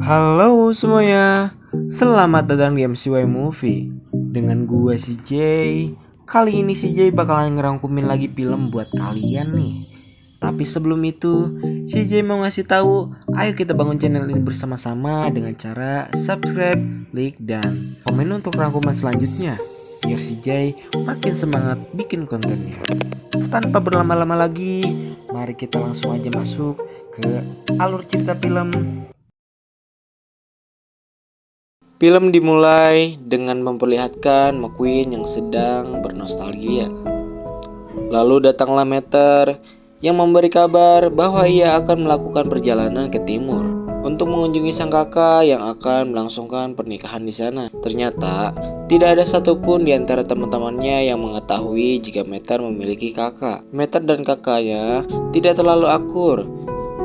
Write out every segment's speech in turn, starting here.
Halo semuanya, selamat datang di MCY Movie. Dengan gue CJ. Kali ini CJ bakalan ngerangkumin lagi film buat kalian nih. Tapi sebelum itu, CJ mau ngasih tahu, ayo kita bangun channel ini bersama-sama dengan cara subscribe, like, dan komen untuk rangkuman selanjutnya. Biar CJ makin semangat bikin kontennya. Tanpa berlama-lama lagi, mari kita langsung aja masuk ke alur cerita film. Film dimulai dengan memperlihatkan McQueen yang sedang bernostalgia. Lalu datanglah Meter yang memberi kabar bahwa ia akan melakukan perjalanan ke timur untuk mengunjungi sang kakak yang akan melangsungkan pernikahan di sana. Ternyata tidak ada satupun di antara teman-temannya yang mengetahui jika Meter memiliki kakak. Meter dan kakaknya tidak terlalu akur.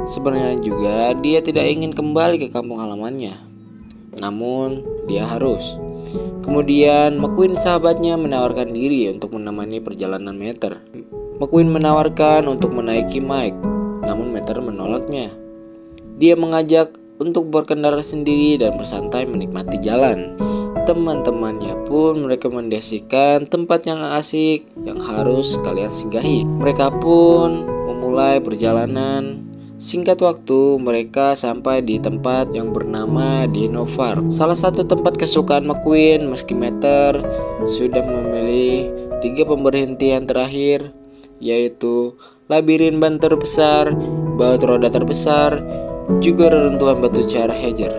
Sebenarnya juga dia tidak ingin kembali ke kampung halamannya. Namun dia harus. Kemudian McQueen sahabatnya menawarkan diri untuk menemani perjalanan Meter. McQueen menawarkan untuk menaiki Mike, namun Meter menolaknya. Dia mengajak untuk berkendara sendiri dan bersantai menikmati jalan. Teman-temannya pun merekomendasikan tempat yang asik yang harus kalian singgahi. Mereka pun memulai perjalanan. Singkat waktu, mereka sampai di tempat yang bernama Dino Park, salah satu tempat kesukaan McQueen. Meski Meter sudah memilih 3 pemberhentian terakhir, yaitu labirin ban terbesar, baut roda terbesar, juga reruntuhan batu cara Hager.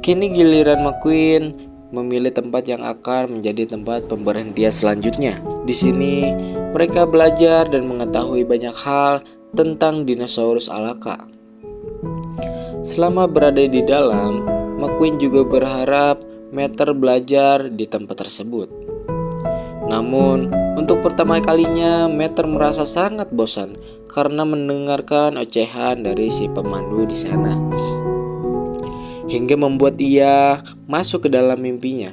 Kini giliran McQueen memilih tempat yang akan menjadi tempat pemberhentian selanjutnya. Di sini, mereka belajar dan mengetahui banyak hal tentang dinosaurus alaka. Selama berada di dalam, McQueen juga berharap Meter belajar di tempat tersebut. Namun, untuk pertama kalinya Meter merasa sangat bosan karena mendengarkan ocehan dari si pemandu di sana. Hingga membuat ia masuk ke dalam mimpinya.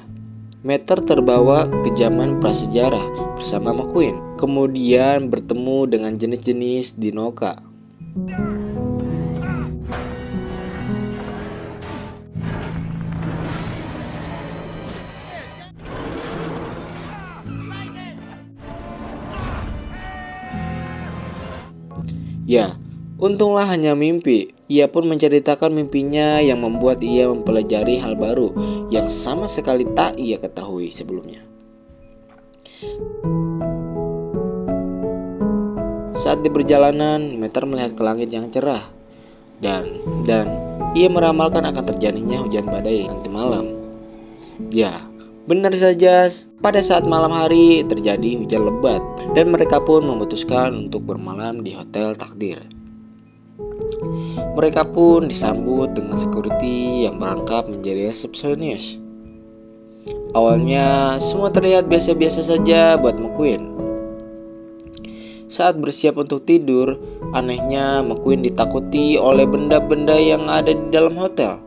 Meter terbawa ke zaman prasejarah bersama McQueen, kemudian bertemu dengan jenis-jenis dinoka. Ya, untunglah hanya mimpi. Ia pun menceritakan mimpinya yang membuat ia mempelajari hal baru yang sama sekali tak ia ketahui sebelumnya. Saat di perjalanan, Meter melihat ke langit yang cerah dan ia meramalkan akan terjadinya hujan badai nanti malam. Ya, benar saja, pada saat malam hari terjadi hujan lebat dan mereka pun memutuskan untuk bermalam di Hotel Takdir. Mereka pun disambut dengan security yang merangkap menjadi resepsionis. Awalnya semua terlihat biasa-biasa saja buat McQueen. Saat bersiap untuk tidur, anehnya McQueen ditakuti oleh benda-benda yang ada di dalam hotel.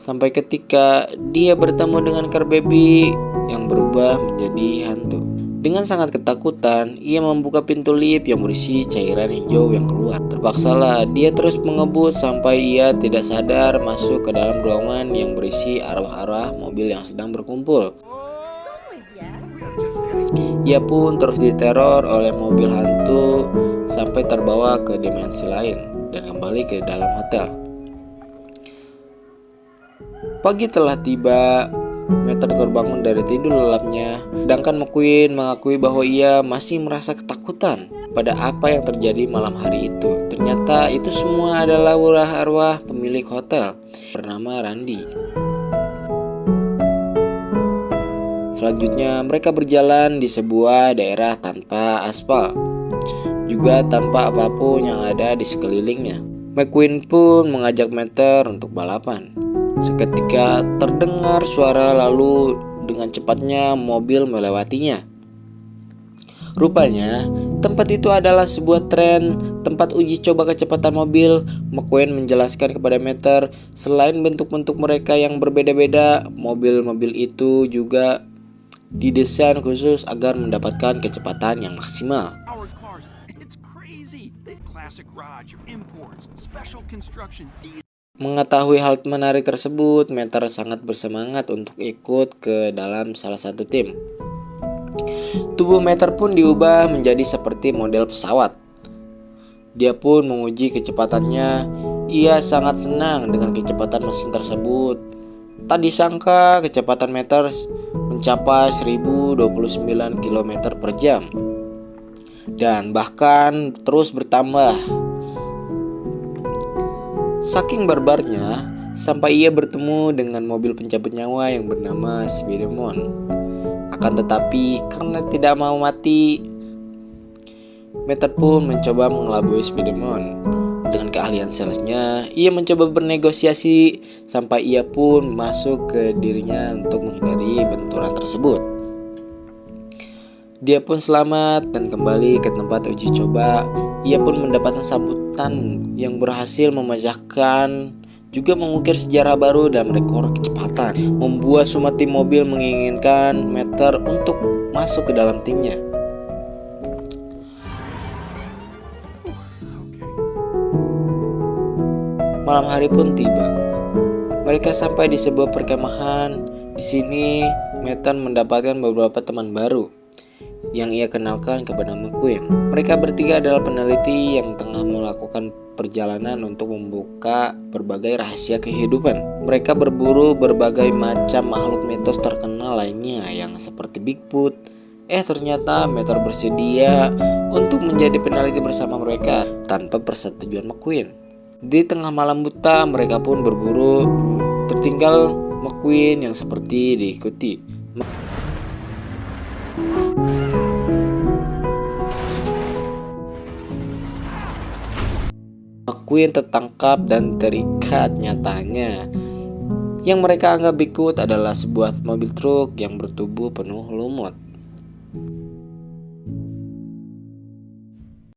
Sampai ketika dia bertemu dengan Car Baby yang berubah menjadi hantu. Dengan sangat ketakutan, ia membuka pintu lift yang berisi cairan hijau yang keluar. Terpaksalah dia terus mengebut sampai ia tidak sadar masuk ke dalam ruangan yang berisi arwah-arwah mobil yang sedang berkumpul. Ia pun terus diteror oleh mobil hantu sampai terbawa ke dimensi lain dan kembali ke dalam hotel. Pagi telah tiba. Meter terbangun dari tidur lelapnya, sedangkan McQueen mengakui bahwa ia masih merasa ketakutan pada apa yang terjadi malam hari itu. Ternyata itu semua adalah ulah arwah pemilik hotel bernama Randy. Selanjutnya mereka berjalan di sebuah daerah tanpa aspal, juga tanpa apapun yang ada di sekelilingnya. McQueen pun mengajak Meter untuk balapan. Seketika terdengar suara, lalu dengan cepatnya mobil melewatinya. Rupanya Tempat itu adalah sebuah tren, tempat uji coba kecepatan mobil. McQueen menjelaskan kepada Meter, selain bentuk-bentuk mereka yang berbeda-beda, mobil-mobil itu juga didesain khusus agar mendapatkan kecepatan yang maksimal. Powered cars. It's crazy. They classic Raj, imports, special construction. Mengetahui hal menarik tersebut, Meter sangat bersemangat untuk ikut ke dalam salah satu tim. Tubuh Meter pun diubah menjadi seperti model pesawat. Dia pun menguji kecepatannya. Ia sangat senang dengan kecepatan mesin tersebut. Tak disangka kecepatan Meter mencapai 1029 km per jam. Dan bahkan terus bertambah. Saking barbarnya, sampai ia bertemu dengan mobil pencabut nyawa yang bernama Spider-Man. Akan tetapi, karena tidak mau mati, Meter pun mencoba mengelabui Spider-Man. Dengan keahlian salesnya, ia mencoba bernegosiasi sampai ia pun masuk ke dirinya untuk menghindari benturan tersebut. Dia pun selamat dan kembali ke tempat uji coba. Ia pun mendapatkan sambutan yang berhasil memecahkan, juga mengukir sejarah baru dan rekor kecepatan, membuat semua tim mobil menginginkan Meter untuk masuk ke dalam timnya. Malam hari pun tiba. Mereka sampai di sebuah perkemahan. Di sini Meter mendapatkan beberapa teman baru yang ia kenalkan kepada McQueen. Mereka bertiga adalah peneliti yang tengah melakukan perjalanan untuk membuka berbagai rahasia kehidupan. Mereka berburu berbagai macam makhluk mitos terkenal lainnya yang seperti Bigfoot. Ternyata Meter bersedia untuk menjadi peneliti bersama mereka tanpa persetujuan McQueen. Di tengah malam buta, mereka pun berburu. Tertinggal McQueen yang seperti diikuti. McQueen tertangkap dan terikat. Nyatanya, yang mereka anggap Bigfoot adalah sebuah mobil truk yang bertubuh penuh lumut.